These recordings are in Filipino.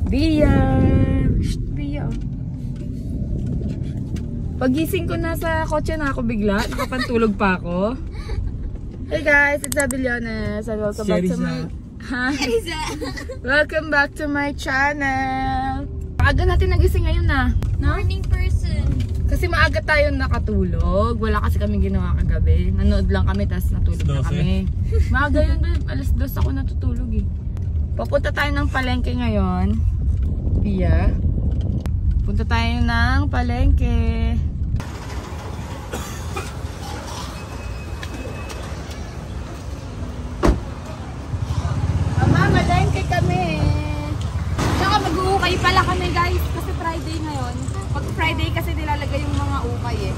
Bia! Shh, Bia. Pagising ko na sa kotse na ako bigla. Nakapantulog pa ako. Hey guys, it's Abiliones and welcome back to my... Welcome back to my channel. Maaga natin nagising ngayon na. Morning person. Kasi maaga tayo nakatulog. Wala kasi kami ginawa kagabi. Nanood lang kami, tapos natulog na kami. Maaga yun, alas 2 ako natutulog eh. Papunta tayo ng palengke ngayon. Pia. Punta tayo ng palengke. Mama, palengke kami. Tsaka mag-uukay pala kami guys. Kasi Friday ngayon. Pag Friday kasi nilalagay yung mga ukay eh.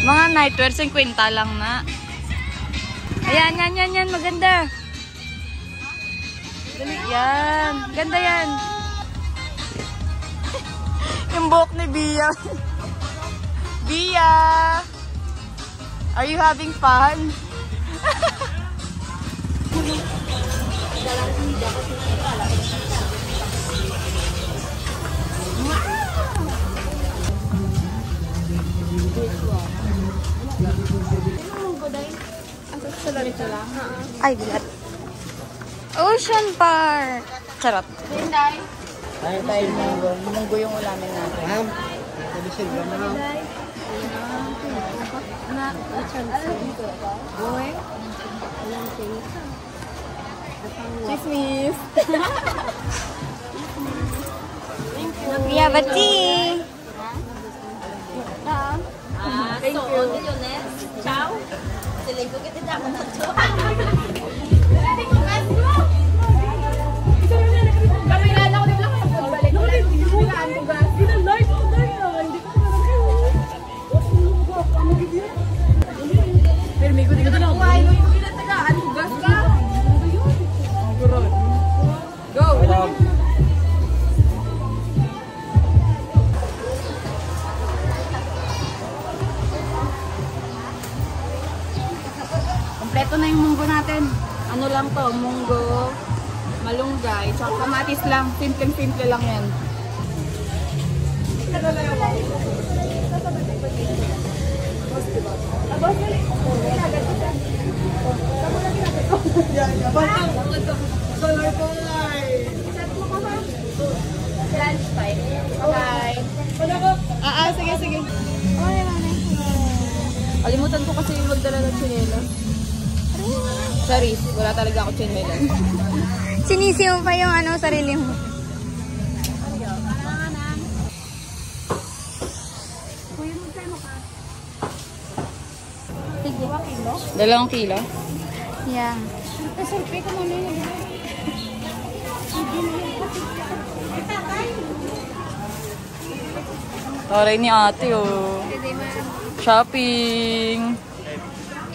Mga nightwear, 50 lang na. Ayan, yan, maganda. Dali, yan. Ganda yan. Yung buhok ni Bia. Bia! Are you having fun? Ay, bilat. Ocean Park. Charot. Hinday. Tayo tayo munggo. Munggo yung ulamin natin. Ma'am. Sabi siya ba na? Na, boy. Chismis. We have a tea. Thank you. Ciao. Selingkuh kita jangan nato. Kompleto na yung munggo natin. Ano lang to, munggo, malunggay, tsaka kamatis lang. Simple lang yan. Lunch time. Bye. Sige. Kalimutan ko kasi yung magdala ng chinela. Sorry, wala talaga ako chinela. Sinisi mo pa yung sarili mo. Sige. 2 kilo? Yeah. Taray ni ate oh. Shopping.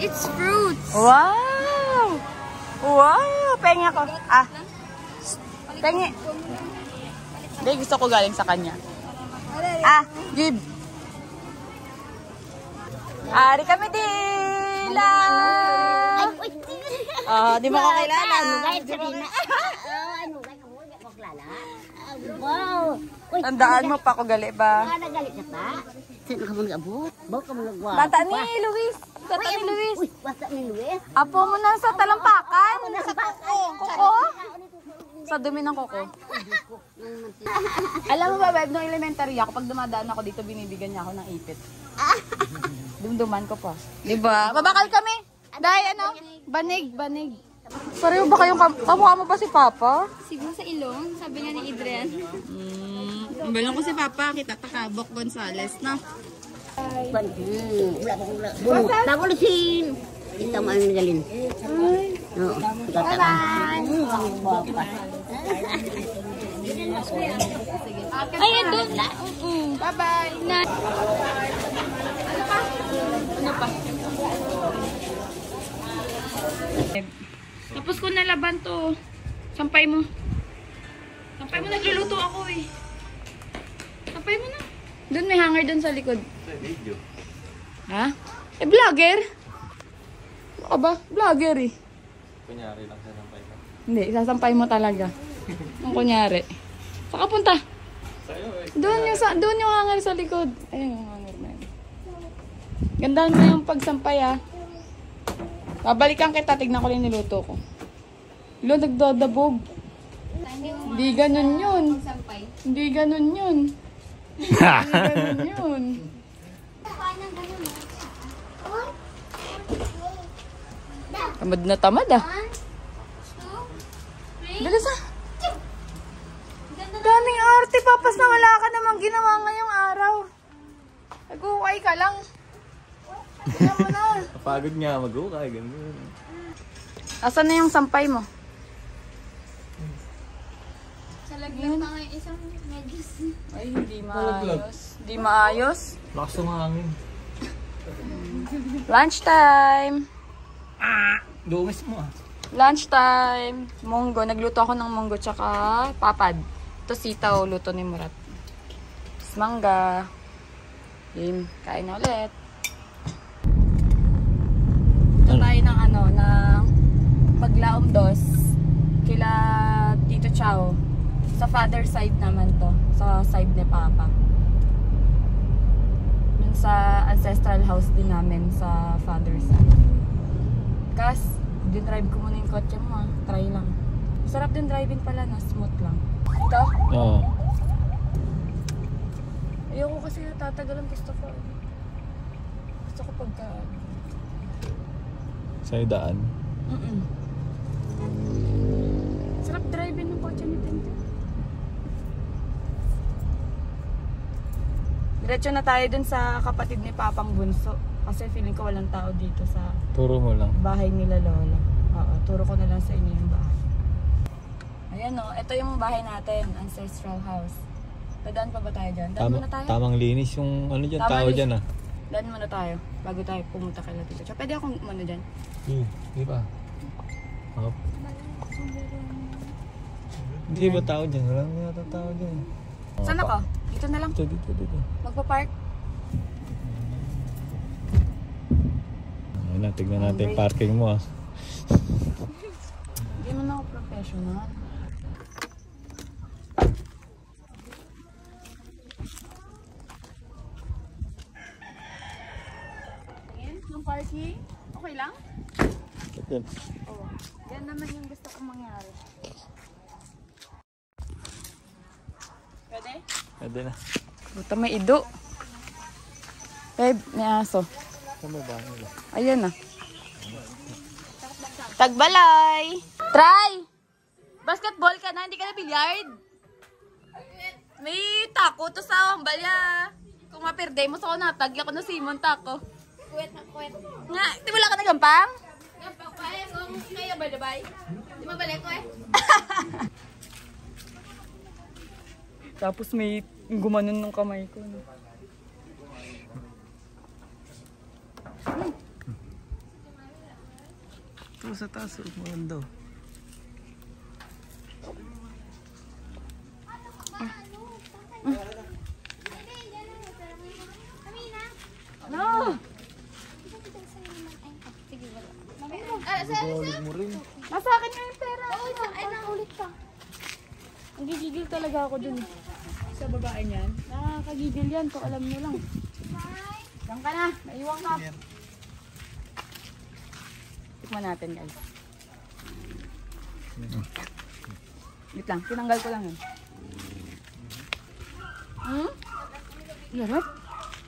It's fruits. Wow! Wow! Pengi ako. Pengi. Hindi, gusto ko galing sa kanya. Give. Ari kami dila! Di mo ko kilala. Wow! Tandaan mo pa ko gali ba? Nagalit na pa? Sino ka mo nag-abot? Bawa ka mo nag-wap? Bata ni Luis. Bata ni Luis. Uy, bata ni Luis. Apo mo na sa talampakan. Nasa kuko. Kuko? Sa dumi ng kuko. Alam mo ba, babe, nung elementary ako, pag dumadaan ako dito, binibigyan niya ako ng ipit. Dumduman ko pa. Diba? Babakal kami. Dahil banig. Pareho ba kayong kamukha mo ba si Papa? Siguro sa ilong, sabi nga ni Adrian. Balong ko si Papa, kita Takabok Gonzales, no? Tagulisin. Ito mo ang nagalin. Oo. Bye-bye. Ay, doon. Bye-bye. Ano pa? Tapos ko nalaban to. Sampay mo. Nagluluto ako eh. Sampay mo na. Doon may hanger doon sa likod. Ha? Vlogger? ka ba? Vlogger eh. Kunyari lang sasampay ka. Hindi, isasampay mo talaga. Ang kunyari. Saka punta. Sa'yo eh. Doon yung hanger sa likod. Ayun yung hanger na yun. Gandaan mo yung pagsampay ah. Babalikan kita, tignan ko lang yung niluto ko. Lo, nagdodabog. Hindi ganun yun. Hindi ganun yun. Hindi ganun yun. Tamad na tamad ah. Bilis ah. Daming arte, papas na wala ka namang ginawa ngayong araw. Nag-uukay ka lang. Tignan mo na. Kapagod nga mag-ukay, ganun. Asan na yung sampay mo? Salaglag pa nga yung isang medyas. Ay, hindi maayos. Hindi maayos. Lakas ng hangin. Lunchtime. Dungis mo ah. Lunchtime. Munggo. Nagluto ako ng munggo tsaka papad. Ito sitaw, luto ni Murat. Tapos mangga. Game. Kain na ulit. Ito tayo ng ano, ng Maglaom Dos. Kila Tito Chao. Sa father side naman to. Sa side ni Papa. Yun sa ancestral house din namin sa father side. Kas, din-drive ko muna yung kotse mo ah. Try lang. Sarap din driving pala na, smooth lang. Ito? Oo. Ayoko kasi natatagal ang gusto ko. Gusto ko pagka... Sa'yo daan. Sarap driving ng kotse ni Tintin. Diretso na tayo dun sa kapatid ni Papang Bunso. Kasi feeling ko walang tao dito sa Turo mo lang. bahay nila Lola. Oo, turo ko na lang sa inyo yung bahay. Ayan o, ito yung bahay natin, ancestral house. Dadaan pa ba tayo dyan? Daan muna tayo? Tamang linis yung ano dyan, Tamang tao linis. dyan ah. Daan muna tayo, bago tayo pumunta kay Latito. So, pwede akong muna dyan? Di ba? Oh. Hindi ba tao dyan? Walang yata tao dyan. Saan ako? Dito na lang. Dito. Magpa-park. Ayun na, tignan natin yung parking mo ah. Hindi mo na ako professional. Ayan, yung parking. Okay lang? Yan. Oo. Yan naman yung gusto kong mangyari. Pwede? Pwede na. Buta may ido. Babe, may aso. Saan ba nila? Ayun na. Tagbalay! Try! Basketball ka na, hindi ka na billiard. May tako to sa balya. Kung mapirday mo sa ako natag, ako na Simon tako. Kuwet na kuwet. Nga, di wala ka nagampang? Gampang pa eh. Kung kayo ba dabay? Di ba balik ko eh? Tapos may gumanon ng kamay ko. No? Ito sa taas, maganda. No! Bawag mo rin. Nasa akin nga yung pera. Ay, naulit pa. Ang gigigil talaga ako dun. Sa babae niyan. Nakakagigil yan, kung alam nyo lang. Diyan ka na, naiwan ka. Tikman natin guys. Wait lang, tinanggal ko lang yun. Sarap.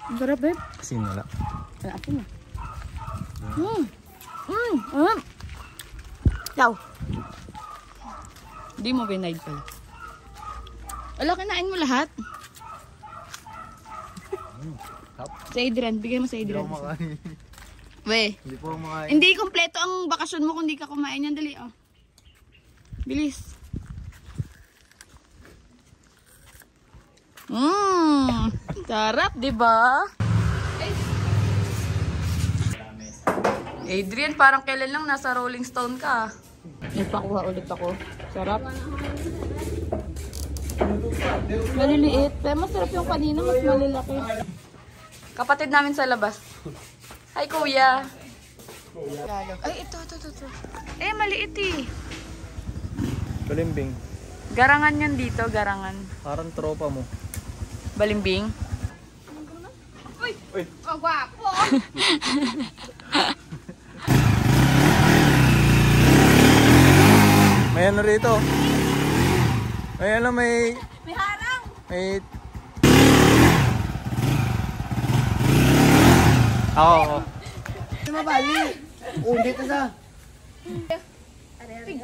Ang sarap eh. Kasi wala. Wala atin na. Yaw. Hindi mo binaid pala. Wala, kinain mo lahat. Sa Adrian, bigay mo sa Adrian. Hindi ako makain. We. Hindi po ako makain. Hindi kompleto ang bakasyon mo kung di ka kumain yan. Dali, oh. Bilis. Sarap, di ba? Adrian, parang kailan lang nasa Rolling Stone ka. Nagpakuha ulit ako. Sarap. Maliliit. Pero masarap yung kanina, mas malilaki. Kapatid namin sa labas. Hi, kuya. Ay, ito. Eh, maliit eh. Balimbing. Garangan yan dito, garangan. Parang tropa mo. Balimbing. Uy! Ang gwapo. May ano rito. May ano, may... May harang. May... Oo.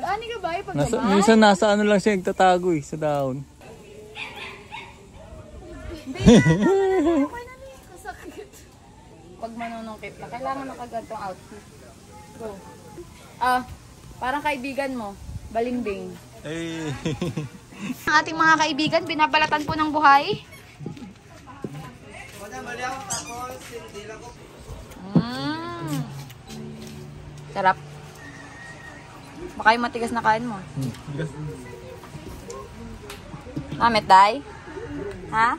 Ani ka ba? Minsan nasa ano lang siya nagtatago eh, sa dahon. Pag manunungkit na, kailangan nakagantong outfit. Go. Parang kaibigan mo, balimbing. Ay. Ang ating mga kaibigan, binabalatan po ng buhay. Sarap. Baka yung matigas na kain mo. Namit, day? Ha?